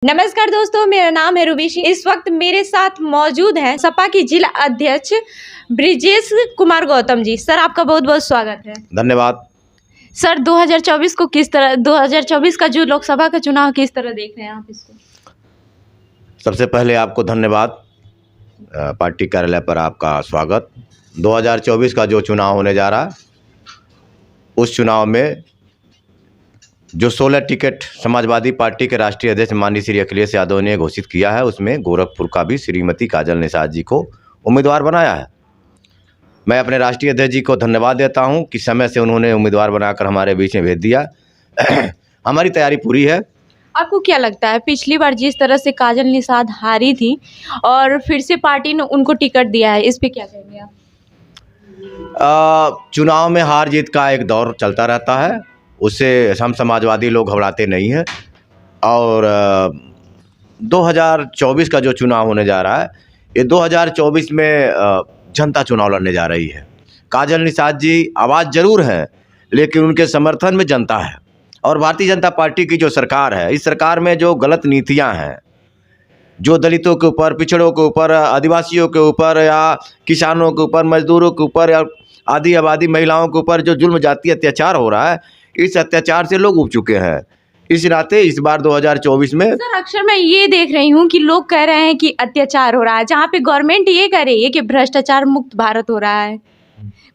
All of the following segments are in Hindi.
नमस्कार दोस्तों, मेरा नाम है रुबीशी। इस वक्त मेरे साथ मौजूद हैं सपा की जिला अध्यक्ष ब्रिजेश कुमार गौतम जी। सर, आपका बहुत बहुत स्वागत है। धन्यवाद। सर, 2024 का जो लोकसभा का चुनाव किस तरह देख रहे हैं आप इसको? सबसे पहले आपको धन्यवाद। पार्टी कार्यालय पर आपका स्वागत। 2024 का जो चुनाव होने जा रहा है, उस चुनाव में जो 16 टिकट समाजवादी पार्टी के राष्ट्रीय अध्यक्ष माननीय श्री अखिलेश यादव ने घोषित किया है, उसमें गोरखपुर का भी श्रीमती काजल निषाद जी को उम्मीदवार बनाया है। मैं अपने राष्ट्रीय अध्यक्ष जी को धन्यवाद देता हूं कि समय से उन्होंने उम्मीदवार बनाकर हमारे बीच में भेज दिया। हमारी तैयारी पूरी है। आपको क्या लगता है, पिछली बार जिस तरह से काजल निषाद हारी थी और फिर से पार्टी ने उनको टिकट दिया है, इस पे क्या कहेंगे आप? चुनाव में हार जीत का एक दौर चलता रहता है, उससे हम समाजवादी लोग घबराते नहीं हैं। और 2024 का जो चुनाव होने जा रहा है, ये 2024 में जनता चुनाव लड़ने जा रही है। काजल निषाद जी आवाज़ जरूर है, लेकिन उनके समर्थन में जनता है। और भारतीय जनता पार्टी की जो सरकार है, इस सरकार में जो गलत नीतियां हैं, जो दलितों के ऊपर, पिछड़ों के ऊपर, आदिवासियों के ऊपर या किसानों के ऊपर, मजदूरों के ऊपर या आदि आबादी महिलाओं के ऊपर जो जुल्म जाति अत्याचार हो रहा है, इस अत्याचार से लोग उब चुके हैं। इस नाते इस बार 2024 में सर, अक्सर मैं ये देख रही हूँ कि लोग कह रहे हैं कि अत्याचार हो रहा है, जहाँ पे गवर्नमेंट ये कह रही है कि भ्रष्टाचार मुक्त भारत हो रहा है।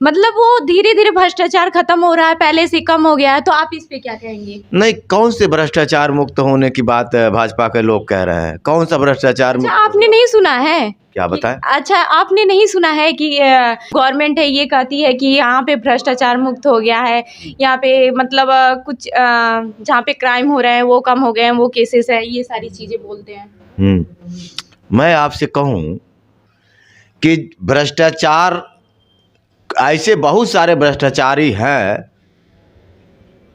मतलब वो धीरे धीरे भ्रष्टाचार खत्म हो रहा है, पहले से कम हो गया है। तो आप इस पे क्या कहेंगे? नहीं, कौन से भ्रष्टाचार मुक्त होने की बात भाजपा के लोग कह रहे हैं? कौन सा भ्रष्टाचार मुक्त? आपने नहीं सुना है? क्या बताएं? अच्छा, आपने नहीं सुना है कि गवर्नमेंट है ये कहती है कि यहाँ पे भ्रष्टाचार मुक्त हो गया है, यहाँ पे मतलब कुछ जहाँ पे क्राइम हो रहे हैं वो कम हो गए हैं, वो केसेस है, ये सारी चीजें बोलते हैं। मैं आपसे कहूँ कि भ्रष्टाचार, ऐसे बहुत सारे भ्रष्टाचारी हैं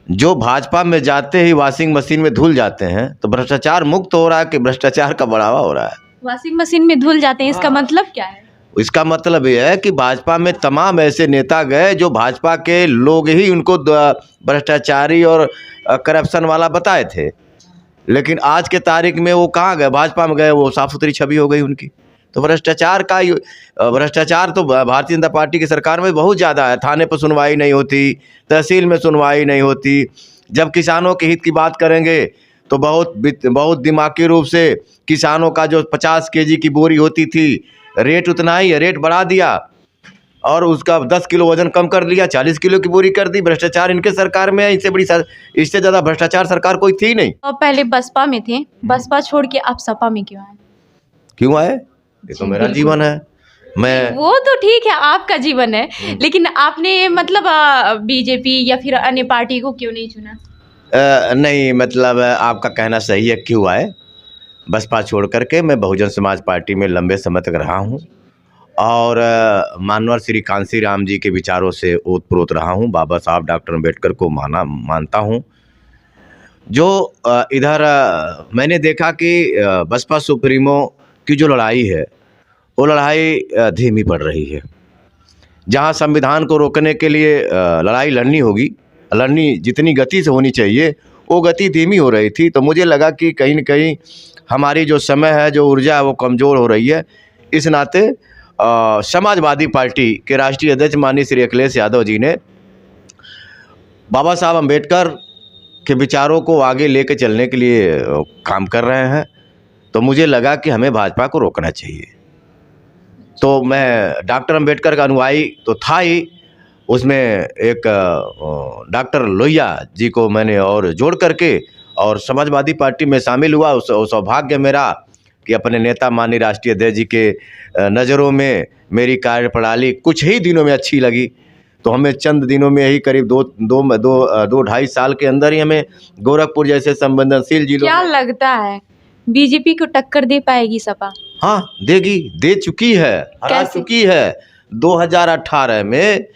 जो भाजपा में जाते ही वॉशिंग मशीन में धुल जाते हैं। तो भ्रष्टाचार मुक्त हो रहा है कि भ्रष्टाचार का बढ़ावा हो रहा है? वॉशिंग मशीन में धुल जाते हैं, इसका मतलब क्या है? इसका मतलब यह है कि भाजपा में तमाम ऐसे नेता गए जो भाजपा के लोग ही उनको भ्रष्टाचारी और करप्शन वाला बताए थे, लेकिन आज के तारीख में वो कहाँ गए? भाजपा में गए, वो साफ सुथरी छवि हो गई उनकी। तो भ्रष्टाचार तो भारतीय जनता पार्टी की सरकार में बहुत ज़्यादा है। थाने पर सुनवाई नहीं होती, तहसील में सुनवाई नहीं होती। जब किसानों के हित की बात करेंगे तो बहुत दिमागी रूप से किसानों का जो 50 केजी की बोरी होती थी, रेट उतना ही है, रेट बढ़ा दिया और उसका 10 किलो वजन कम कर लिया, 40 किलो की बोरी कर दी। भ्रष्टाचार इनके सरकार में है। इससे ज़्यादा भ्रष्टाचार सरकार कोई थी नहीं। और पहले बसपा में थे, बसपा छोड़ के आप सपा में क्यों आए? क्यों आए? ये तो मेरा जीवन है। वो तो ठीक है, आपका जीवन है, लेकिन आपने मतलब बीजेपी या फिर अन्य पार्टी को क्यों नहीं चुना? नहीं, मतलब आपका कहना सही है, क्यों आए। बसपा छोड़ करके मैं बहुजन समाज पार्टी में लंबे समय तक रहा हूं और मानवर श्री कांसी राम जी के विचारों से ओतप्रोत रहा हूं। बाबा साहब डॉक्टर अम्बेडकर को मानता हूं। जो इधर मैंने देखा कि बसपा सुप्रीमो की जो लड़ाई है, वो लड़ाई धीमी पड़ रही है। जहां संविधान को रोकने के लिए लड़ाई लड़नी जितनी गति से होनी चाहिए, वो गति धीमी हो रही थी। तो मुझे लगा कि कहीं न कहीं हमारी जो समय है, जो ऊर्जा है, वो कमज़ोर हो रही है। इस नाते समाजवादी पार्टी के राष्ट्रीय अध्यक्ष माननीय श्री अखिलेश यादव जी ने बाबा साहब अम्बेडकर के विचारों को आगे लेकर चलने के लिए काम कर रहे हैं। तो मुझे लगा कि हमें भाजपा को रोकना चाहिए। तो मैं डॉक्टर अम्बेडकर का अनुयायी तो था ही, उसमें एक डॉक्टर लोहिया जी को मैंने और जोड़ करके और समाजवादी पार्टी में शामिल हुआ। उस सौभाग्य मेरा कि अपने नेता माननीय राष्ट्रीय अध्यक्ष जी के नज़रों में मेरी कार्यप्रणाली कुछ ही दिनों में अच्छी लगी। तो हमें चंद दिनों में ही करीब दो ढाई साल के अंदर ही हमें गोरखपुर जैसे संवेदनशील जिलों क्या लगता है बीजेपी को टक्कर दे पाएगी सपा? हाँ, देगी, दे चुकी है, हरा चुकी है। 2018 में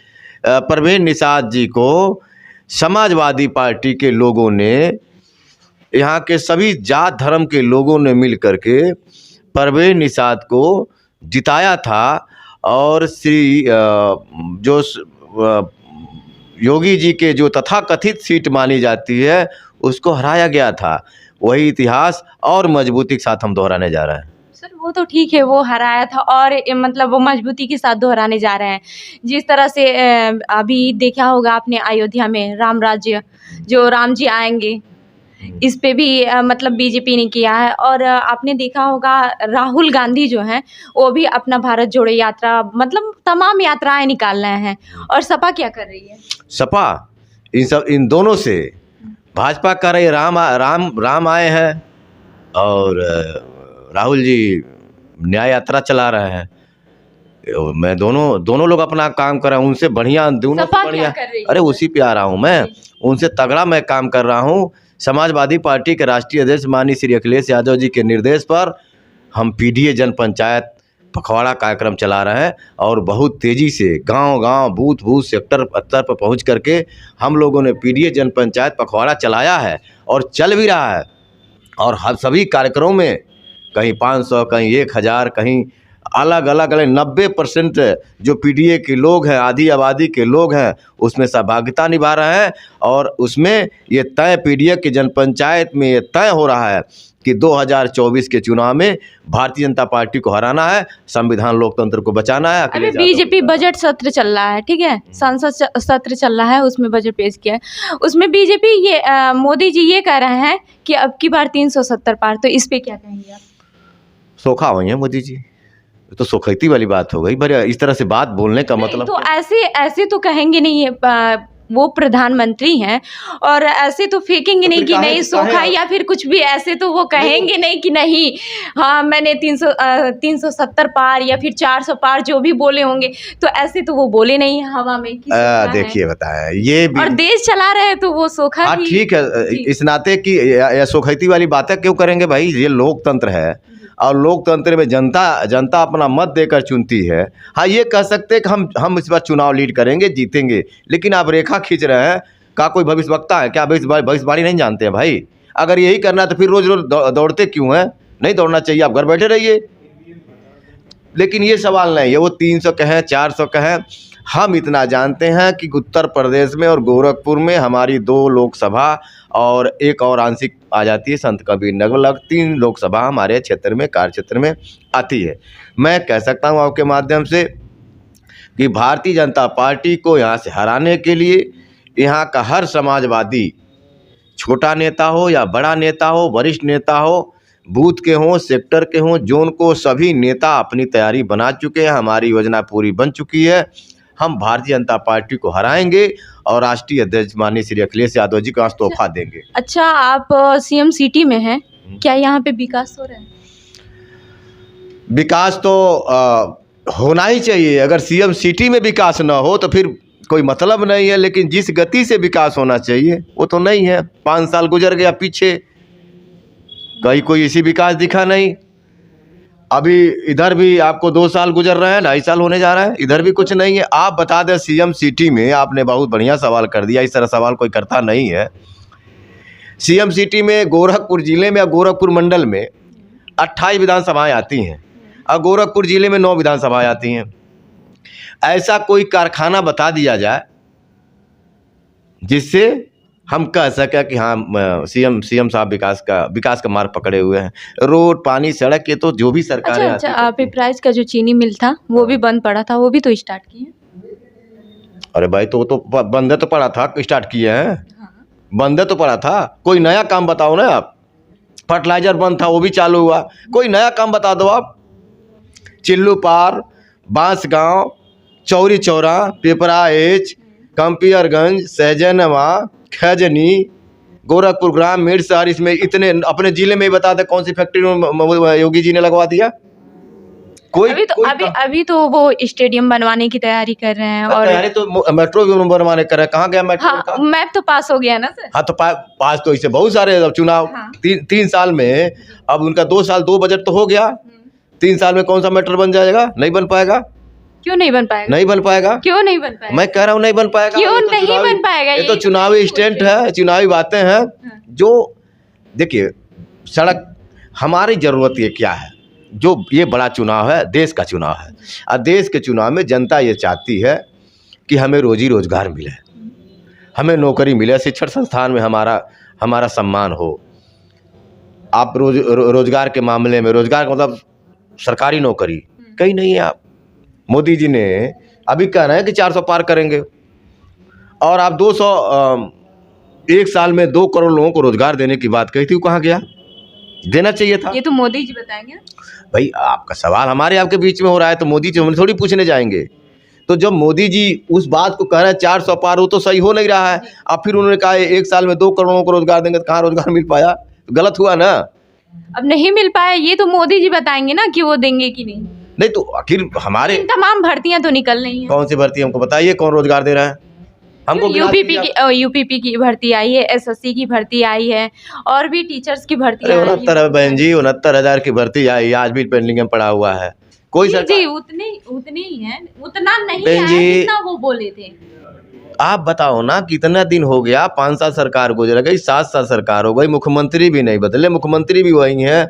परवेज निषाद जी को समाजवादी पार्टी के लोगों ने, यहाँ के सभी जात धर्म के लोगों ने मिल करके परवेज निषाद को जिताया था और जो योगी जी के जो तथाकथित सीट मानी जाती है, उसको हराया गया था। वही इतिहास और मजबूती के साथ हम दोहराने जा रहे हैं। सर वो तो ठीक है, वो हराया था और मतलब वो मजबूती के साथ दोहराने जा रहे हैं। जिस तरह से अभी देखा होगा आपने अयोध्या में राम राज्य, जो राम जी आएंगे, इस पे भी मतलब बीजेपी ने किया है। और आपने देखा होगा राहुल गांधी जो हैं वो भी अपना भारत जोड़ो यात्रा, मतलब तमाम यात्राएं निकाल रहे हैं। और सपा क्या कर रही है? सपा इन दोनों से भाजपा कर रही है, राम आए हैं और राहुल जी न्याय यात्रा चला रहे हैं। मैं दोनों लोग अपना काम कर रहे हैं, उनसे बढ़िया, दोनों से सपा बढ़िया। क्या कर रही है? अरे उसी पे आ रहा हूँ मैं, उनसे तगड़ा मैं काम कर रहा हूँ। समाजवादी पार्टी के राष्ट्रीय अध्यक्ष माननीय श्री अखिलेश यादव जी के निर्देश पर हम पीडीए जन पंचायत पखवाड़ा कार्यक्रम चला रहे हैं और बहुत तेज़ी से गांव-गांव, बूथ सेक्टर स्तर पर पहुंच करके हम लोगों ने पीडीए जन पंचायत पखवाड़ा चलाया है और चल भी रहा है। और हर सभी कार्यक्रमों में कहीं 500, कहीं 1000, कहीं अलग 90% जो पीडीए के लोग हैं, आधी आबादी के लोग हैं, उसमें सहभागिता निभा रहे हैं। और उसमें ये तय पीडीए की जनपंचायत में ये तय हो रहा है कि 2024 के चुनाव में भारतीय जनता पार्टी को हराना है, संविधान लोकतंत्र को बचाना है। अभी बीजेपी बजट सत्र चल रहा है, ठीक है, संसद सत्र चल रहा है, उसमें बजट पेश किया है। उसमें बीजेपी ये मोदी जी ये कह रहे हैं कि अब की बार 370 पार, तो इस पे क्या कहेंगे आप? सोखा हुई है मोदी जी, तो सोखैती वाली बात हो गई। बड़े इस तरह से बात बोलने का मतलब तो ऐसे तो कहेंगे नहीं है, वो प्रधानमंत्री हैं और ऐसे तो फेंकेंगे नहीं कि नहीं सोखा या फिर कुछ भी, ऐसे तो वो कहेंगे नहीं कि नहीं हाँ मैंने 370 पार या फिर 400 पार जो भी बोले होंगे, तो ऐसे तो वो बोले नहीं हवा में कि देखिए बताया ये भी, और देश चला रहे हैं तो वो सोखा हाँ ठीक है, इस नाते की सोखैती वाली बातें क्यों करेंगे भाई? ये लोकतंत्र है और लोकतंत्र में जनता अपना मत देकर चुनती है। हाँ ये कह सकते हैं कि हम इस बार चुनाव लीड करेंगे, जीतेंगे, लेकिन आप रेखा खींच रहे हैं। का कोई भविष्यवक्ता है क्या? भविष्यवाणी नहीं जानते हैं भाई? अगर यही करना है तो फिर रोज दौड़ते क्यों हैं? नहीं दौड़ना चाहिए, आप घर बैठे रहिए। लेकिन ये सवाल नहीं है वो 300 कहें 400 कहें, हम इतना जानते हैं कि उत्तर प्रदेश में और गोरखपुर में हमारी 2 लोकसभा और एक और आंशिक आ जाती है संत कबीर नगर, लग 3 लोकसभा हमारे क्षेत्र में, कार्य क्षेत्र में आती है। मैं कह सकता हूं आपके माध्यम से कि भारतीय जनता पार्टी को यहाँ से हराने के लिए यहाँ का हर समाजवादी, छोटा नेता हो या बड़ा नेता हो, वरिष्ठ नेता हो, बूथ के हों, सेक्टर के हों, जोन को, सभी नेता अपनी तैयारी बना चुके हैं। हमारी योजना पूरी बन चुकी है। हम भारतीय जनता पार्टी को हराएंगे और राष्ट्रीय अध्यक्ष माननीय श्री अखिलेश यादव जी को आज तोहफा देंगे। अच्छा, आप सीएम सिटी में हैं, क्या यहाँ पे विकास हो रहा है? विकास तो होना ही चाहिए। अगर सीएम सिटी में विकास ना हो तो फिर कोई मतलब नहीं है, लेकिन जिस गति से विकास होना चाहिए वो तो नहीं है। 5 साल गुजर गया पीछे, कहीं कोई इसी विकास दिखा नहीं। अभी इधर भी आपको 2 साल गुजर रहे हैं, 2.5 साल होने जा रहा है, इधर भी कुछ नहीं है। आप बता दें सीएम सिटी में, आपने बहुत बढ़िया सवाल कर दिया, इस तरह सवाल कोई करता नहीं है। सीएम सिटी में गोरखपुर जिले में या गोरखपुर मंडल में 28 विधानसभाएं आती हैं और गोरखपुर जिले में 9 विधानसभाएं आती हैं। ऐसा कोई कारखाना बता दिया जाए जिससे हम कह सकें कि हाँ सीएम साहब विकास का मार्ग पकड़े हुए हैं। रोड, पानी, सड़क, ये तो जो भी सरकारें अच्छा, पिपराइच का जो चीनी मिल था वो भी बंद पड़ा था, वो भी तो स्टार्ट किए। अरे भाई तो बंद तो पड़ा था, स्टार्ट किए हैं। हाँ। बंद तो पड़ा था, कोई नया काम बताओ ना आप। फर्टिलाइजर बंद था, वो भी चालू हुआ, कोई नया काम बता दो आप। चिल्लू पार, बांसगांव, चौरी चौरा, पिपराइच, कंपियरगंज, सहजनवा, खजनी, गोरखपुर ग्रामीण शहर, इसमें इतने अपने जिले में ही बता दे कौन सी फैक्ट्री में योगी जी ने लगवा दिया? कोई अभी तो वो स्टेडियम बनवाने की तैयारी कर रहे हैं। और तैयारी तो मेट्रो भी बनवाने कर रहे हैं। कहाँ गया मेट्रो? हाँ, मैप तो पास हो गया ना सर? हाँ तो पास तो इससे बहुत सारे चुनाव। हाँ। 3 साल में, अब उनका 2 साल 2 बजट तो हो गया, 3 साल में कौन सा मेट्रो बन जाएगा? नहीं बन पाएगा। क्यों नहीं बन पाएगा? नहीं बन पाएगा। क्यों नहीं बन पाएगा? मैं कह रहा हूँ नहीं बन पाएगा। क्यों नहीं बन पाएगा? ये तो चुनावी स्टंट है, चुनावी बातें हैं। जो देखिए, सड़क हमारी जरूरत ये क्या है? जो ये बड़ा चुनाव है, देश का चुनाव है, और देश के चुनाव में जनता ये चाहती है कि हमें रोजी रोजगार मिले, हमें नौकरी मिले, शिक्षण संस्थान में हमारा सम्मान हो, आप रोजगार के मामले में, रोजगार का मतलब सरकारी नौकरी कहीं नहीं है। आप मोदी जी ने अभी कह रहे हैं कि 400 पार करेंगे, और आप 200 एक साल में 2 करोड़ लोगों को रोजगार देने की बात कही थी, वो कहाँ गया? देना चाहिए था। ये तो मोदी जी बताएंगे। भाई आपका सवाल हमारे आपके बीच में हो रहा है, तो मोदी जी हम थोड़ी पूछने जाएंगे। तो जब मोदी जी उस बात को कह रहे हैं 400 पार, वो तो सही हो नहीं रहा है। अब फिर उन्होंने कहा 1 साल में 2 करोड़ को रोजगार देंगे, तो कहाँ रोजगार मिल पाया? तो गलत हुआ ना। अब नहीं मिल पाया, ये तो मोदी जी बताएंगे ना कि वो देंगे कि नहीं। नहीं तो आखिर हमारे तमाम भर्तियां तो निकल रही हैं। कौन सी भर्ती हमको बताइए, कौन रोजगार दे रहा है हमको? यूपीपी की भर्ती आई है, एसएससी की भर्ती आई है, और भी टीचर्स की भर्ती आई है। 69 बहन जी, 69,000 की भर्ती आई, आज भी पेंडिंग में पड़ा हुआ है। कोई सरकार जी उतने ही है, उतना नहीं बहन है जी, जितना वो बोले थे। आप बताओ ना, कितना दिन हो गया? 5 साल सरकार गुजर गई, 7 साल सरकार हो गई, मुख्यमंत्री भी नहीं बदले, मुख्यमंत्री भी वही हैं,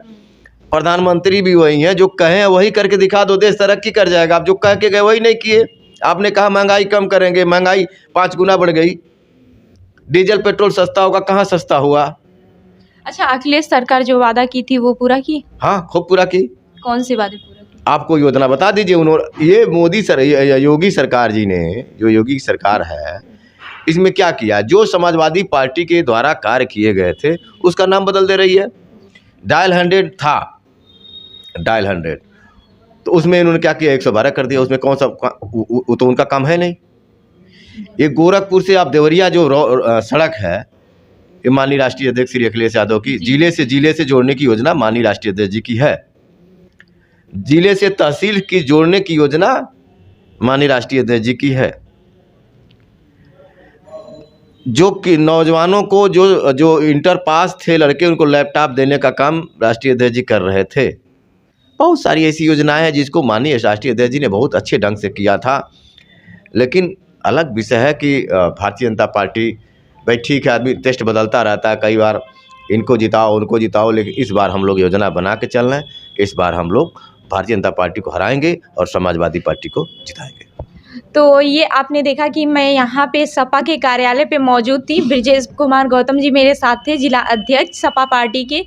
प्रधानमंत्री भी वही हैं। जो कहें वही करके दिखा दो, देश तरक्की कर जाएगा। आप जो कह के गए वही नहीं किए। आपने कहा महंगाई कम करेंगे, महंगाई 5 गुना बढ़ गई। डीजल पेट्रोल सस्ता होगा, कहाँ सस्ता हुआ? अच्छा, अखिलेश सरकार जो वादा की थी वो पूरा की? हाँ, खूब पूरा की। कौन सी वादे पूरा की? आपको योजना बता दीजिए। उन्होंने ये योगी सरकार जी ने, जो योगी सरकार है, इसमें क्या किया? जो समाजवादी पार्टी के द्वारा कार्य किए गए थे उसका नाम बदल दे रही है। डायल 100 था, डायल 100, तो उसमें इन्होंने क्या किया? 112 कर दिया। उसमें कौन सा वो तो उनका काम है नहीं। ये गोरखपुर से आप देवरिया जो सड़क है, ये माननीय राष्ट्रीय अध्यक्ष श्री अखिलेश यादव की जिले से जोड़ने की योजना माननीय राष्ट्रीय अध्यक्ष जी की है। जिले से तहसील की जोड़ने की योजना माननीय राष्ट्रीय अध्यक्ष जी की है। जो कि नौजवानों को जो इंटर पास थे लड़के, उनको लैपटॉप देने का काम राष्ट्रीय अध्यक्ष जी कर रहे थे। बहुत सारी ऐसी योजनाएं हैं जिसको माननीय राष्ट्रीय अध्यक्ष जी ने बहुत अच्छे ढंग से किया था। लेकिन अलग विषय है कि भारतीय जनता पार्टी, भाई ठीक है, आदमी टेस्ट बदलता रहता है, कई बार इनको जिताओ उनको जिताओ, लेकिन इस बार हम लोग योजना बना के चल रहे हैं। इस बार हम लोग भारतीय जनता पार्टी को हराएंगे और समाजवादी पार्टी को जिताएंगे। तो ये आपने देखा कि मैं यहाँ पे सपा के कार्यालय पे मौजूद थी। ब्रिजेश कुमार गौतम जी मेरे साथ थे, जिला अध्यक्ष सपा पार्टी के,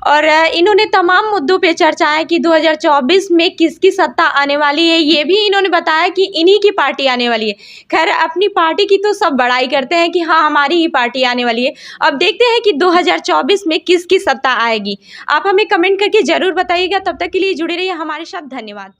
और इन्होंने तमाम मुद्दों पे चर्चाएं कि 2024 में किसकी सत्ता आने वाली है, ये भी इन्होंने बताया कि इन्हीं की पार्टी आने वाली है। खैर, अपनी पार्टी की तो सब बड़ाई करते हैं कि हाँ हमारी ही पार्टी आने वाली है। अब देखते हैं कि 2024 में किसकी सत्ता आएगी। आप हमें कमेंट करके ज़रूर बताइएगा। तब तक के लिए जुड़े रहिए हमारे साथ। धन्यवाद।